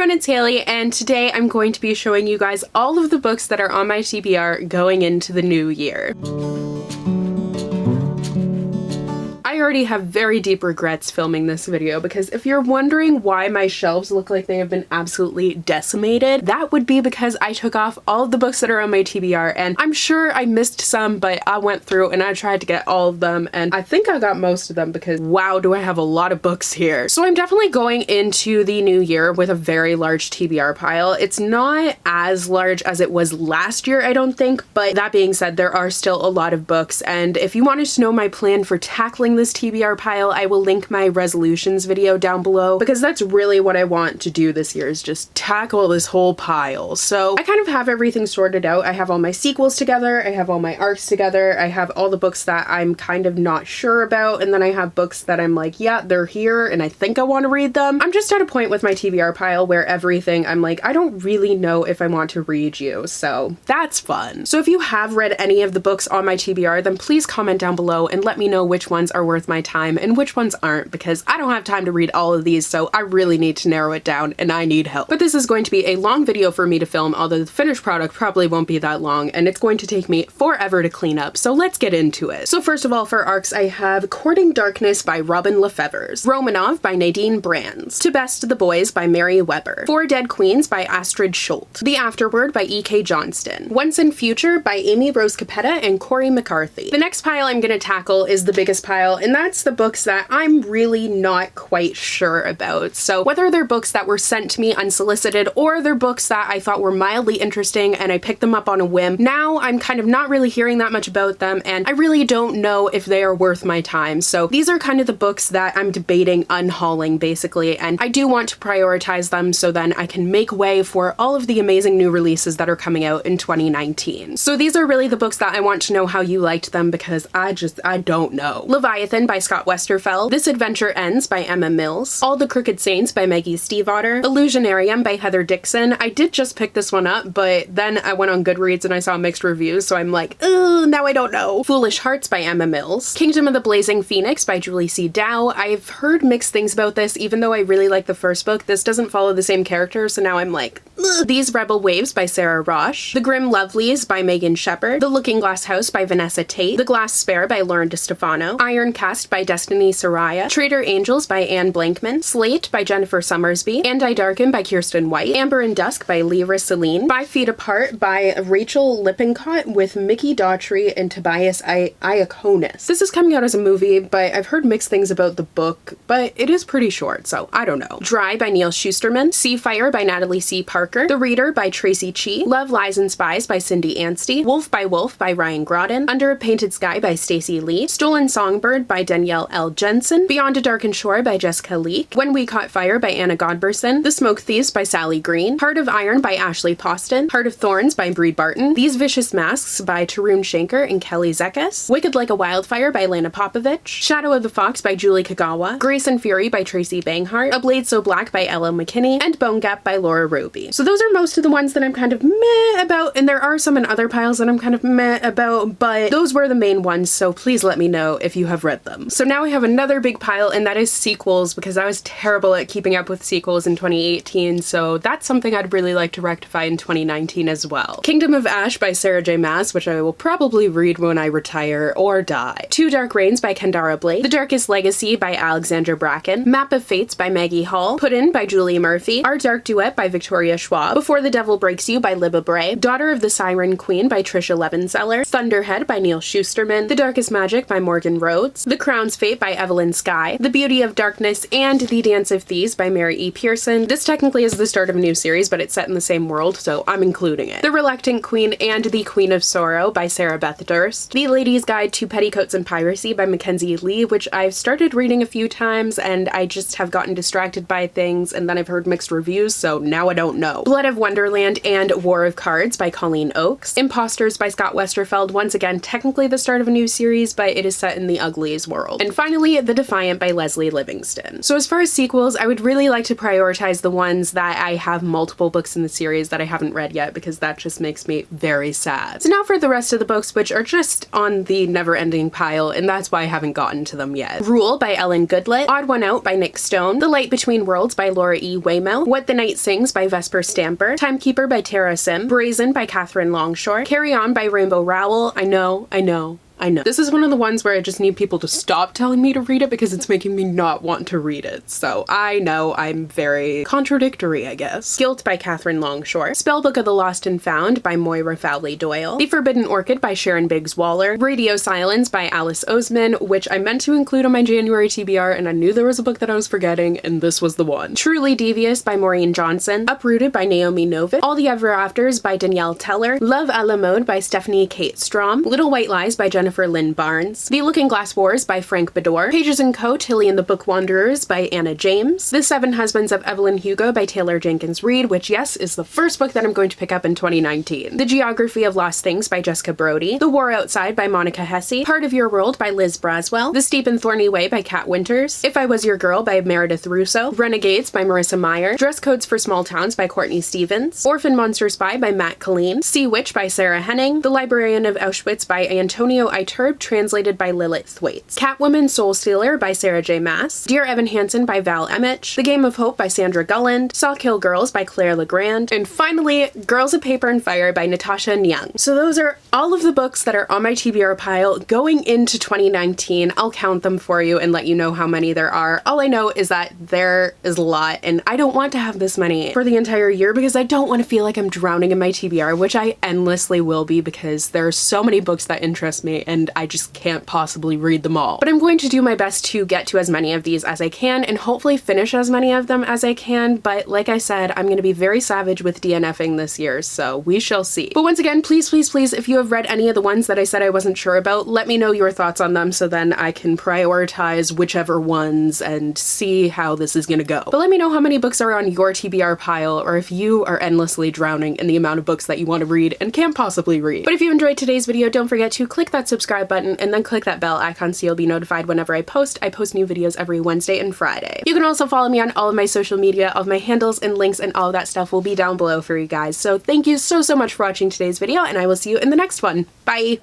everyone, it's Hailey, and today I'm going to be showing you guys all of the books that are on my TBR going into the new year. I already have very deep regrets filming this video because if you're wondering why my shelves look like they have been absolutely decimated, that would be because I took off all of the books that are on my TBR, and I'm sure I missed some, but I went through and I tried to get all of them, and I think I got most of them because wow, do I have a lot of books here. So I'm definitely going into the new year with a very large TBR pile. It's not as large as it was last year, I don't think, but that being said, there are still a lot of books, and if you wanted to know my plan for tackling this TBR pile, I will link my resolutions video down below because that's really what I want to do this year, is just tackle this whole pile. So I kind of have everything sorted out. I have all my sequels together, I have all my arcs together, I have all the books that I'm kind of not sure about, and then I have books that I'm like, yeah, they're here and I think I want to read them. I'm just at a point with my TBR pile where everything I'm like, I don't really know if I want to read you, so that's fun. So if you have read any of the books on my TBR, then please comment down below and let me know which ones are worth my time and which ones aren't, because I don't have time to read all of these, so I really need to narrow it down and I need help. But this is going to be a long video for me to film, although the finished product probably won't be that long, and it's going to take me forever to clean up, so let's get into it. So first of all, for arcs, I have Courting Darkness by Robin Lefevers, Romanov by Nadine Brands, To Best the Boys by Mary Weber, Four Dead Queens by Astrid Scholt, The Afterword by E.K. Johnston, Once and Future by Amy Rose Capetta and Corey McCarthy. The next pile I'm gonna tackle is the biggest pile, and that's the books that I'm really not quite sure about. So whether they're books that were sent to me unsolicited or they're books that I thought were mildly interesting and I picked them up on a whim, now I'm kind of not really hearing that much about them and I really don't know if they are worth my time. So these are kind of the books that I'm debating unhauling basically, and I do want to prioritize them so then I can make way for all of the amazing new releases that are coming out in 2019. So these are really the books that I want to know how you liked them, because I don't know. Leviathan by Scott Westerfeld, This Adventure Ends by Emma Mills, All the Crooked Saints by Maggie Stiefvater, Illusionarium by Heather Dixon. I did just pick this one up, but then I went on Goodreads and I saw mixed reviews, so I'm like, now I don't know. Foolish Hearts by Emma Mills, Kingdom of the Blazing Phoenix by Julie C. Dow. I've heard mixed things about this, even though I really like the first book. This doesn't follow the same character, so now I'm like, ugh. These Rebel Waves by Sarah Roche, The Grim Lovelies by Megan Shepard, The Looking Glass House by Vanessa Tate, The Glass Spare by Lauren DeStefano, Iron Cast by Destiny Soraya, Traitor Angels by Anne Blankman, Slate by Jennifer Summersby, And I Darken by Kirsten White, Amber in Dusk by Lyra Celine, 5 Feet Apart by Rachel Lippincott with Mickey Daughtry and Tobias Iaconis. This is coming out as a movie, but I've heard mixed things about the book, but it is pretty short, so I don't know. Dry by Neil Schusterman, Sea Fire by Natalie C. Parker, The Reader by Tracy Chee, Love, Lies, and Spies by Cindy Anstey, Wolf by Ryan Groden, Under a Painted Sky by Stacey Lee, Stolen Songbird by Danielle L. Jensen, Beyond a Darkened Shore by Jessica Leake, When We Caught Fire by Anna Godberson, The Smoke Thieves by Sally Green, Heart of Iron by Ashley Poston, Heart of Thorns by Brie Barton, These Vicious Masks by Tarun Shanker and Kelly Zekas, Wicked Like a Wildfire by Lana Popovich, Shadow of the Fox by Julie Kagawa, Grace and Fury by Tracy Banghart, A Blade So Black by Ella McKinney, and Bone Gap by Laura Roby. So those are most of the ones that I'm kind of meh about, and there are some in other piles that I'm kind of meh about, but those were the main ones, so please let me know if you have read them. So now I have another big pile, and that is sequels, because I was terrible at keeping up with sequels in 2018, so that's something I'd really like to rectify in 2019 as well. Kingdom of Ash by Sarah J. Maas, which I will probably read when I retire or die. Two Dark Reigns by Kendara Blake, The Darkest Legacy by Alexandra Bracken, Map of Fates by Maggie Hall, Put In by Julie Murphy, Our Dark Duet by Victoria Schwab, Before the Devil Breaks You by Libba Bray, Daughter of the Siren Queen by Trisha Levenseller, Thunderhead by Neil Schusterman, The Darkest Magic by Morgan Rhodes, The Crown's Fate by Evelyn Skye, The Beauty of Darkness and The Dance of Thieves by Mary E. Pearson. This technically is the start of a new series, but it's set in the same world, so I'm including it. The Reluctant Queen and The Queen of Sorrow by Sarah Beth Durst, The Lady's Guide to Petticoats and Piracy by Mackenzie Lee, which I've started reading a few times and I just have gotten distracted by things and then I've heard mixed reviews, so now I don't know. ReadbyZoe, Blood of Wonderland and War of Cards by Colleen Oakes, Imposters by Scott Westerfeld, once again technically the start of a new series, but it is set in the Uglies world, and finally The Defiant by Leslie Livingston. So as far as sequels, I would really like to prioritize the ones that I have multiple books in the series that I haven't read yet, because that just makes me very sad. So now for the rest of the books, which are just on the never-ending pile, and that's why I haven't gotten to them yet. Rule by Ellen Goodlett, Odd One Out by Nick Stone, The Light Between Worlds by Laura E. Weymouth, What the Night Sings by Vesper Stamper, Timekeeper by Tara Sim, Brazen by Catherine Longshore, Carry On by Rainbow Rowell. I know. This is one of the ones where I just need people to stop telling me to read it because it's making me not want to read it. So I know I'm very contradictory, I guess. Guilt by Catherine Longshore, Spellbook of the Lost and Found by Moira Fowley Doyle, The Forbidden Orchid by Sharon Biggs Waller, Radio Silence by Alice Oseman, which I meant to include on my January TBR, and I knew there was a book that I was forgetting, and this was the one. Truly Devious by Maureen Johnson, Uprooted by Naomi Novik, All the Ever Afters by Danielle Teller, Love a la Mode by Stephanie Kate Strom, Little White Lies by Jennifer Lynn Barnes, The Looking Glass Wars by Frank Bador, Pages & Co. Tilly and the Book Wanderers by Anna James, The Seven Husbands of Evelyn Hugo by Taylor Jenkins Reid, which, yes, is the first book that I'm going to pick up in 2019, The Geography of Lost Things by Jessica Brody, The War Outside by Monica Hesse, Part of Your World by Liz Braswell, The Steep and Thorny Way by Kat Winters, If I Was Your Girl by Meredith Russo, Renegades by Marissa Meyer, Dress Codes for Small Towns by Courtney Stevens, Orphan Monster Spy by Matt Colleen, Sea Witch by Sarah Henning, The Librarian of Auschwitz by Antonio Iturbe, translated by Lilith Thwaites, Catwoman Soul Stealer by Sarah J. Maas, Dear Evan Hansen by Val Emmich, The Game of Hope by Sandra Gulland, Saw Kill Girls by Claire Legrand, and finally, Girls of Paper and Fire by Natasha Nyang. So those are all of the books that are on my TBR pile going into 2019. I'll count them for you and let you know how many there are. All I know is that there is a lot, and I don't want to have this many for the entire year because I don't want to feel like I'm drowning in my TBR, which I endlessly will be because there are so many books that interest me and I just can't possibly read them all. But I'm going to do my best to get to as many of these as I can and hopefully finish as many of them as I can, but like I said, I'm going to be very savage with DNFing this year, so we shall see. But once again, please, if you have read any of the ones that I said I wasn't sure about, let me know your thoughts on them so then I can prioritize whichever ones and see how this is gonna go. But let me know how many books are on your TBR pile, or if you are endlessly drowning in the amount of books that you want to read and can't possibly read. But if you enjoyed today's video, don't forget to click that subscribe button and then click that bell icon so you'll be notified whenever I post. I post new videos every Wednesday and Friday. You can also follow me on all of my social media. All of my handles and links and all of that stuff will be down below for you guys. So thank you so much for watching today's video, and I will see you in the next one. Bye!